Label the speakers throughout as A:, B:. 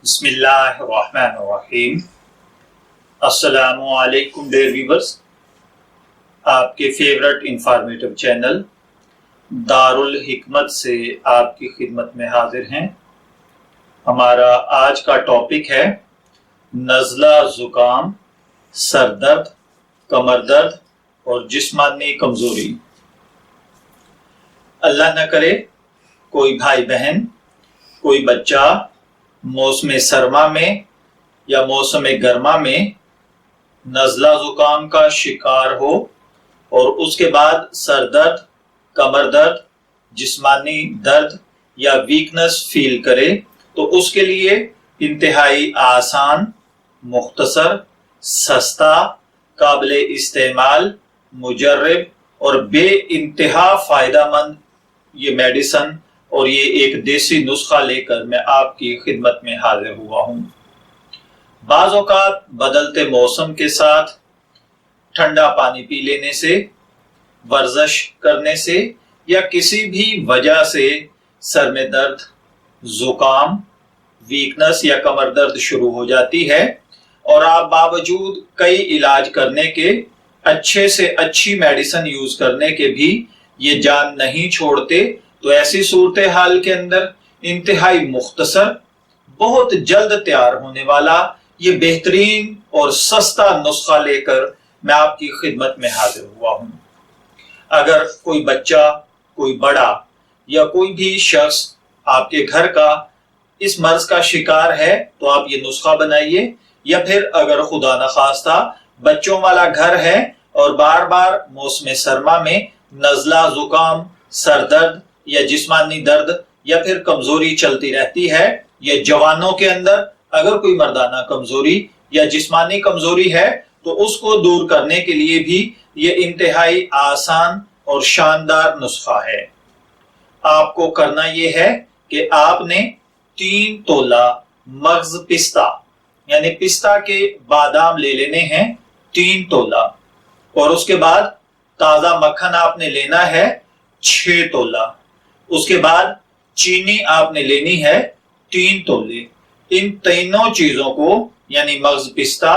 A: بسم اللہ الرحمن الرحیم۔ السلام علیکم ڈیئر ویورز، آپ کے فیورٹ انفارمیٹو چینل دارالحکمت سے آپ کی خدمت میں حاضر ہیں۔ ہمارا آج کا ٹاپک ہے نزلہ زکام، سر درد، کمر درد اور جسمانی کمزوری۔ اللہ نہ کرے کوئی بھائی بہن، کوئی بچہ موسم سرما میں یا موسم گرما میں نزلہ زکام کا شکار ہو اور اس کے بعد سر درد، کمر درد، جسمانی درد یا ویکنس فیل کرے تو اس کے لیے انتہائی آسان، مختصر، سستا، قابل استعمال، مجرب اور بے انتہا فائدہ مند یہ میڈیسن اور یہ ایک دیسی نسخہ لے کر میں آپ کی خدمت میں حاضر ہوا ہوں۔ بعض اوقات بدلتے موسم کے ساتھ ٹھنڈا پانی پی لینے سے، ورزش کرنے سے یا کسی بھی وجہ سے سر میں درد، زکام، ویکنس یا کمر درد شروع ہو جاتی ہے اور آپ باوجود کئی علاج کرنے کے، اچھے سے اچھی میڈیسن یوز کرنے کے بھی یہ جان نہیں چھوڑتے، تو ایسی صورتحال کے اندر انتہائی مختصر، بہت جلد تیار ہونے والا یہ بہترین اور سستا نسخہ لے کر میں آپ کی خدمت میں حاضر ہوا ہوں۔ اگر کوئی بچہ، کوئی بڑا یا کوئی بھی شخص آپ کے گھر کا اس مرض کا شکار ہے تو آپ یہ نسخہ بنائیے، یا پھر اگر خدا نخواستہ بچوں والا گھر ہے اور بار بار موسم سرما میں نزلہ زکام، سر درد یا جسمانی درد یا پھر کمزوری چلتی رہتی ہے، یا جوانوں کے اندر اگر کوئی مردانہ کمزوری یا جسمانی کمزوری ہے تو اس کو دور کرنے کے لیے بھی یہ انتہائی آسان اور شاندار نسخہ ہے۔ آپ کو کرنا یہ ہے کہ آپ نے 3 تولہ مغز پستہ یعنی پستہ کے بادام لے لینے ہیں، 3 تولہ، اور اس کے بعد تازہ مکھن آپ نے لینا ہے 6 تولہ، اس کے بعد چینی آپ نے لینی ہے 3 تولے۔ ان تینوں چیزوں کو یعنی مغز پستہ،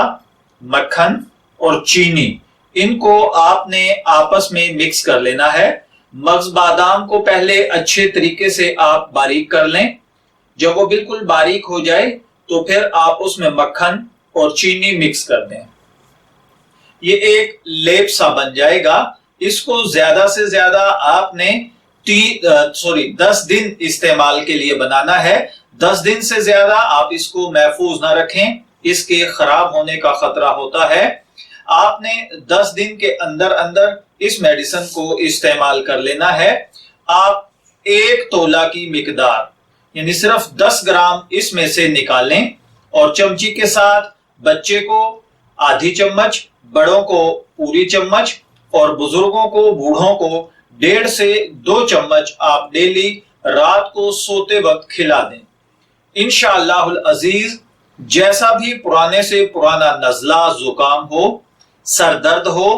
A: مکھن اور چینی، ان کو آپ نے آپس میں مکس کر لینا ہے۔ مغز بادام کو پہلے اچھے طریقے سے آپ باریک کر لیں، جب وہ بالکل باریک ہو جائے تو پھر آپ اس میں مکھن اور چینی مکس کر دیں۔ یہ ایک لیپ سا بن جائے گا۔ اس کو زیادہ سے زیادہ آپ نے 10 دن استعمال کے لیے بنانا ہے۔ 10 دن سے زیادہ آپ اس کو محفوظ نہ رکھیں، اس کے خراب ہونے کا خطرہ ہوتا ہے۔ آپ نے 10 دن کے اندر اس میڈیسن کو استعمال کر لینا ہے۔ آپ 1 تولہ کی مقدار یعنی صرف 10 گرام اس میں سے نکالیں اور چمچی کے ساتھ بچے کو آدھی چمچ، بڑوں کو پوری چمچ اور بزرگوں کو، بوڑھوں کو 1.5 سے 2 چمچ آپ ڈیلی رات کو سوتے وقت کھلا دیں۔ انشاءاللہ العزیز جیسا بھی پرانے سے پرانا نزلہ زکام ہو، سر درد ہو،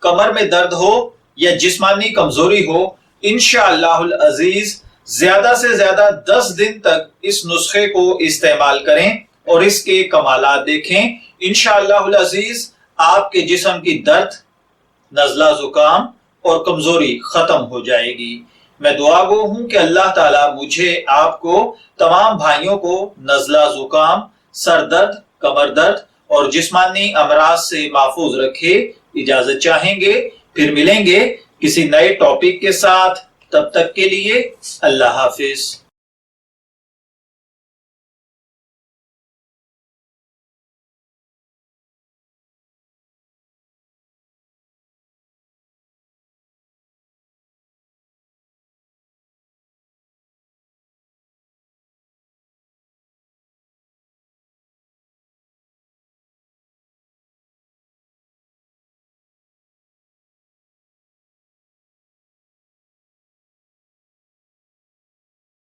A: کمر میں درد ہو یا جسمانی کمزوری ہو، انشاءاللہ العزیز زیادہ سے زیادہ 10 دن تک اس نسخے کو استعمال کریں اور اس کے کمالات دیکھیں۔ انشاءاللہ العزیز آپ کے جسم کی درد، نزلہ زکام اور کمزوری ختم ہو جائے گی۔ میں دعا گو ہوں کہ اللہ تعالیٰ مجھے، آپ کو، تمام بھائیوں کو نزلہ زکام، سر درد، کمر درد اور جسمانی امراض سے محفوظ رکھے۔ اجازت چاہیں گے، پھر ملیں گے کسی نئے ٹاپک کے ساتھ، تب تک کے لیے اللہ حافظ۔